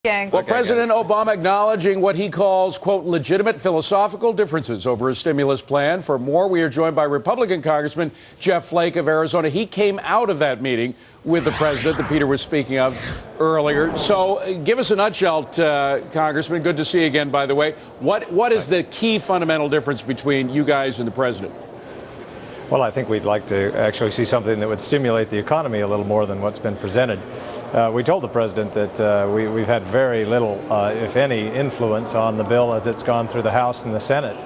Gang. Well, President Obama acknowledging what he calls, quote, legitimate philosophical differences over a stimulus plan. For more, we are joined by Republican Congressman Jeff Flake of Arizona. He came out of that meeting with the president that Peter was speaking of earlier. So give us a nutshell, Congressman. Good to see you again, by the way. What is the key fundamental difference between you guys and the president? Well, I think we'd like to actually see something that would stimulate the economy a little more than what's been presented. We told the president that we've had very little, if any, influence on the bill as it's gone through the House and the Senate.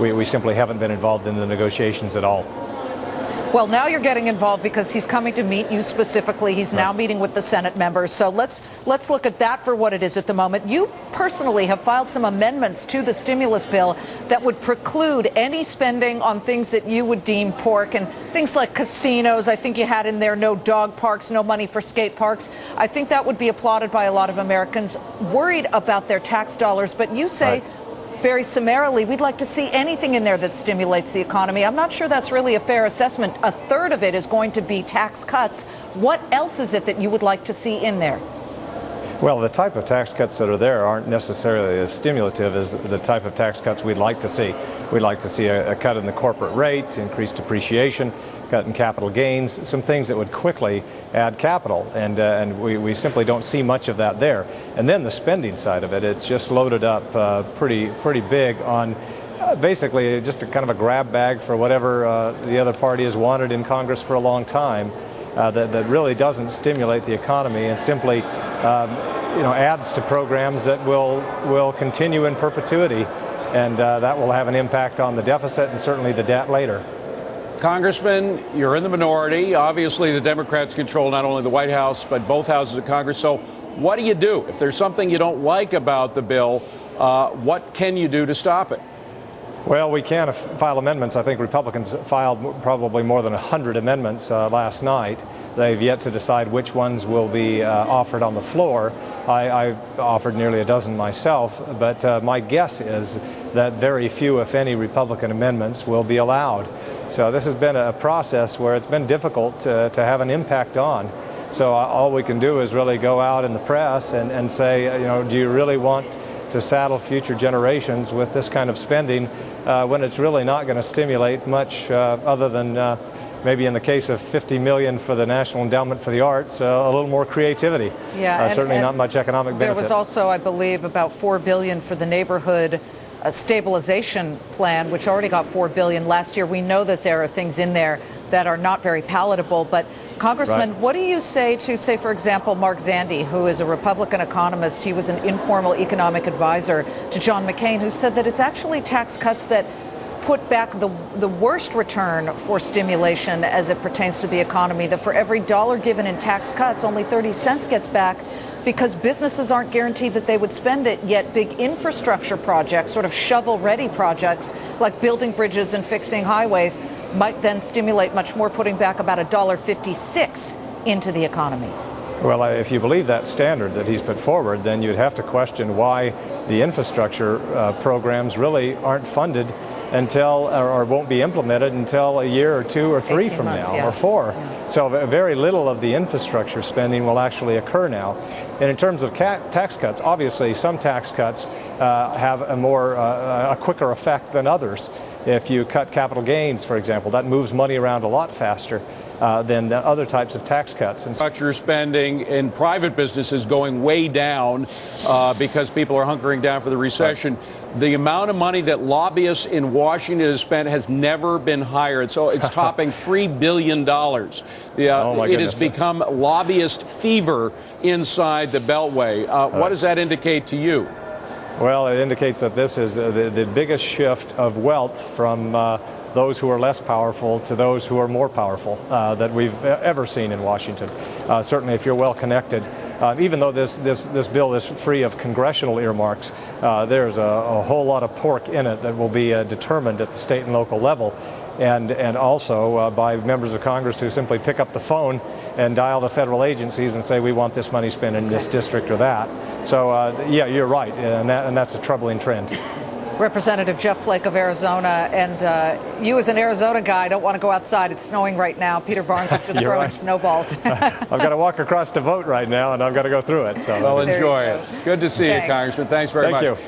We simply haven't been involved in the negotiations at all. Well, now you're getting involved because he's coming to meet you specifically. He's now meeting with the Senate members. So let's look at that for what it is at the moment. You personally have filed some amendments to the stimulus bill that would preclude any spending on things that you would deem pork and things like casinos. I think you had in there no dog parks, no money for skate parks. I think that would be applauded by a lot of Americans worried about their tax dollars. But you say, very summarily, we'd like to see anything in there that stimulates the economy. I'm not sure that's really a fair assessment. A third of it is going to be tax cuts. What else is it that you would like to see in there? Well, the type of tax cuts that are there aren't necessarily as stimulative as the type of tax cuts we'd like to see. We'd like to see a cut in the corporate rate, increased depreciation, cut in capital gains, some things that would quickly add capital, and we simply don't see much of that there. And then the spending side of it, it's just loaded up pretty big on basically just a kind of a grab bag for whatever the other party has wanted in Congress for a long time. That really doesn't stimulate the economy and simply adds to programs that will continue in perpetuity, and that will have an impact on the deficit and certainly the debt later. Congressman, you're in the minority. Obviously, the Democrats control not only the White House, but both houses of Congress. So what do you do? If there's something you don't like about the bill, what can you do to stop it? Well, we can file amendments. I think Republicans filed probably more than 100 amendments last night. They've yet to decide which ones will be offered on the floor. I've offered nearly a dozen myself, but my guess is that very few, if any, Republican amendments will be allowed. So this has been a process where it's been difficult to have an impact on. So all we can do is really go out in the press and say, do you really want to saddle future generations with this kind of spending when it's really not going to stimulate much other than maybe in the case of $50 million for the National Endowment for the Arts, a little more creativity. Yeah, certainly not much economic benefit. There was also, I believe, about $4 billion for the neighborhood stabilization plan, which already got $4 billion last year. We know that there are things in there that are not very palatable, but Congressman, what do you say to, say, for example, Mark Zandi, who is a Republican economist? He was an informal economic advisor to John McCain, who said that it's actually tax cuts that put back the worst return for stimulation as it pertains to the economy, that for every dollar given in tax cuts, only 30 cents gets back because businesses aren't guaranteed that they would spend it, yet big infrastructure projects, sort of shovel-ready projects, like building bridges and fixing highways, might then stimulate much more, putting back about $1.56 into the economy. Well, if you believe that standard that he's put forward, then you'd have to question why the infrastructure programs really aren't funded until, or won't be implemented until a year or two or three from now, or four. Yeah. So very little of the infrastructure spending will actually occur now. And in terms of tax cuts, obviously some tax cuts have a quicker effect than others. If you cut capital gains, for example, that moves money around a lot faster than other types of tax cuts. And infrastructure spending in private businesses going way down because people are hunkering down for the recession. Right. The amount of money that lobbyists in Washington have spent has never been higher. So it's topping $3 billion. It has become lobbyist fever inside the Beltway. What does that indicate to you? Well, it indicates that this is the biggest shift of wealth from those who are less powerful to those who are more powerful that we've ever seen in Washington. Certainly, if you're well connected, even though this bill is free of congressional earmarks, there's a whole lot of pork in it that will be determined at the state and local level. And also by members of Congress who simply pick up the phone and dial the federal agencies and say, we want this money spent in this district or that. So, yeah, you're right, and that's a troubling trend. Representative Jeff Flake of Arizona, and you as an Arizona guy don't want to go outside. It's snowing right now. Peter Barnes was just throwing snowballs. I've got to walk across to vote right now, and I've got to go through it. So. Well, enjoy it. Good to see you, Thanks. Congressman. Thanks very much. Thank you.